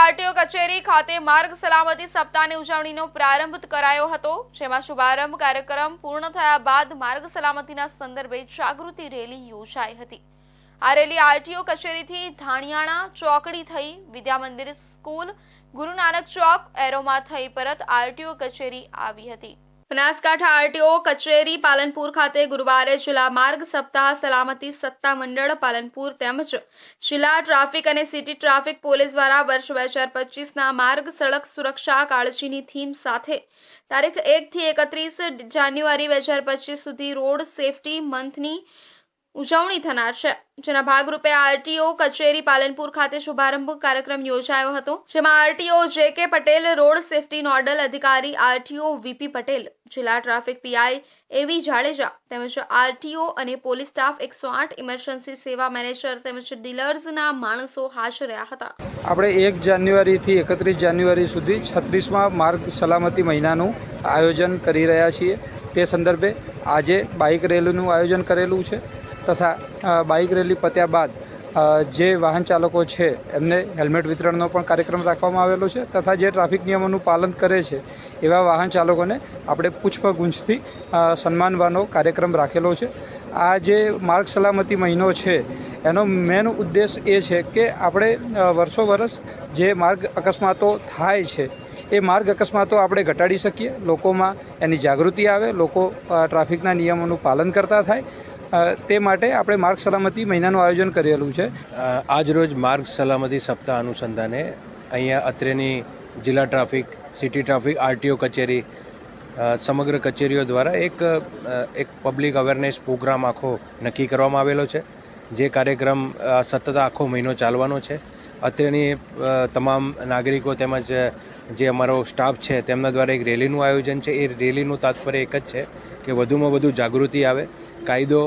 RTO કચેરી ખાતે માર્ગ સલામતી સપ્તાહની ઉજવણીનો પ્રારંભ કરાયો હતો, જેમાં શુભારંભ કાર્યક્રમ પૂર્ણ થયા બાદ માર્ગ સલામતીના સંદર્ભે જાગૃતિ રેલી યોજાઈ હતી। આ રેલી આરટીઓ કચેરીથી ધાણિયાણા ચોકડી થઈ વિદ્યા મંદિર સ્કૂલ ગુરુ નાનક ચોક એરોમાં થઈ પરત આરટીઓ કચેરી આવી હતી। બનાસકાંઠા આરટીઓ કચેરી પાલનપુર ખાતે ગુરુવારે જિલ્લા માર્ગ સપ્તાહ સલામતી સત્તા મંડળ પાલનપુર તેમજ જિલ્લા ટ્રાફિક અને સિટી ટ્રાફિક પોલીસ દ્વારા વર્ષ 2025ના માર્ગ સડક સુરક્ષા કાળજીની થીમ સાથે તારીખ 1 થી 31 જાન્યુઆરી 2025 સુધી રોડ સેફટી મંથની ઉજવણી થનાર છે, જેના ભાગરૂપે આરટીઓ કચેરી પાલનપુર ખાતે શુભારંભ કાર્યક્રમ યોજાયો હતો, જેમાં RTO JK. Patel, road safety nodal અધિકારી આરટીઓ વી.પી. પટેલ, જિલ્લા ટ્રાફિક પીઆઈ એ.વી. જાડેજા તેમજ આરટીઓ અને પોલીસ સ્ટાફ 108 ઇમરજન્સી સેવા મેનેજર તેમજ ડીલર્સના માણસો હાજર રહ્યા હતા। આપણે 1 જાન્યુઆરીથી 31 જાન્યુઆરી સુધી 36મા માર્ગ સલામતી મહિનાનું આયોજન કરી રહ્યા છીએ। તે સંદર્ભે આજે બાઇક રેલીનું આયોજન કરેલું છે તથા બાઇક રેલી પત્યા બાદ જે વાહન ચાલકો છે એમને હેલ્મેટ વિતરણનો પણ કાર્યક્રમ રાખવામાં આવેલો છે તથા જે ટ્રાફિક નિયમોનું પાલન કરે છે એવા વાહન ચાલકોને આપણે પુષ્પગુચ્છથી સન્માનવાનો કાર્યક્રમ રાખેલો છે। આ જે માર્ગ સલામતી મહિનો છે એનો મેન ઉદ્દેશ એ છે કે આપણે વર્ષો વર્ષ જે માર્ગ અકસ્માતો થાય છે એ માર્ગ અકસ્માતો આપણે ઘટાડી શકીએ, લોકોમાં એની જાગૃતિ આવે, લોકો ટ્રાફિકના નિયમોનું પાલન કરતા થાય, તે માટે આપણે માર્ગ સલામતી મહિનાનું આયોજન કરેલું છે। આજરોજ માર્ગ સલામતી સપ્તાહ અનુસંધાને અહીંયા અત્રેની જિલ્લા ટ્રાફિક, સિટી ટ્રાફિક, આરટીઓ કચેરી સમગ્ર કચેરીઓ દ્વારા એક પબ્લિક અવેરનેસ પ્રોગ્રામ આખો નક્કી કરવામાં આવેલો છે, જે કાર્યક્રમ સતત આખો મહિનો ચાલવાનો છે। અત્રેની તમામ નાગરિકો તેમજ જે અમારો સ્ટાફ છે તેમના દ્વારા એક રેલીનું આયોજન છે। એ રેલીનું તાત્પર્ય એક જ છે કે વધુમાં વધુ જાગૃતિ આવે, કાયદો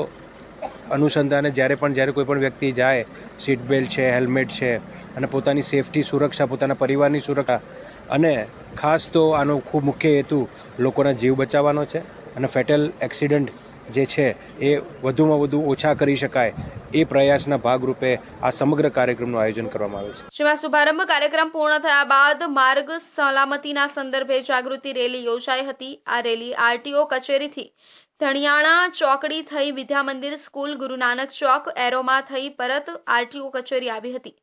અનુસંધાને જ્યારે કોઈ પણ વ્યક્તિ જાય, સીટ બેલ્ટ છે, હેલ્મેટ છે અને પોતાની સેફટી સુરક્ષા, પોતાના પરિવારની સુરક્ષા અને ખાસ તો આનો ખૂબ મુખ્ય હેતુ લોકોના જીવ બચાવવાનો છે અને ફેટલ એક્સિડન્ટ જે છે એ વધુમાં વધુ ઓછા કરી શકાય એ પ્રયાસના ભાગરૂપે આ સમગ્ર કાર્યક્રમનું આયોજન કરવામાં આવે છે। જેમાં શુભારંભ કાર્યક્રમ પૂર્ણ થયા બાદ માર્ગ સલામતીના સંદર્ભે જાગૃતિ રેલી યોજાઈ હતી। આ રેલી આરટીઓ કચેરીથી ધાણિયાણા ચોકડી થઈ વિદ્યા મંદિર સ્કૂલ ગુરુ નાનક ચોક એરોમાં થઈ પરત આરટીઓ કચેરી આવી હતી,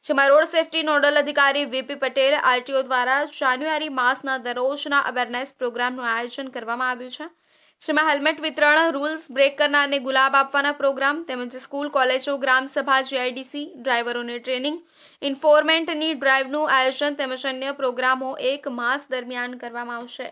જેમાં રોડ સેફટી નોડલ અધિકારી વી.પી. પટેલ આરટીઓ દ્વારા જાન્યુઆરી માસના દરરોજના અવેરનેસ પ્રોગ્રામનું આયોજન કરવામાં આવ્યું છે, જેમાં હેલ્મેટ વિતરણ, રૂલ્સ બ્રેક કરનારને ગુલાબ આપવાના પ્રોગ્રામ તેમજ સ્કૂલ, કોલેજો, ગ્રામસભા, જીઆઈડીસી, ડ્રાઈવરોને ટ્રેનિંગ, ઇન્ફોર્મેન્ટની ડ્રાઈવનું આયોજન તેમજ અન્ય પ્રોગ્રામો 1 માસ દરમિયાન કરવામાં આવશે।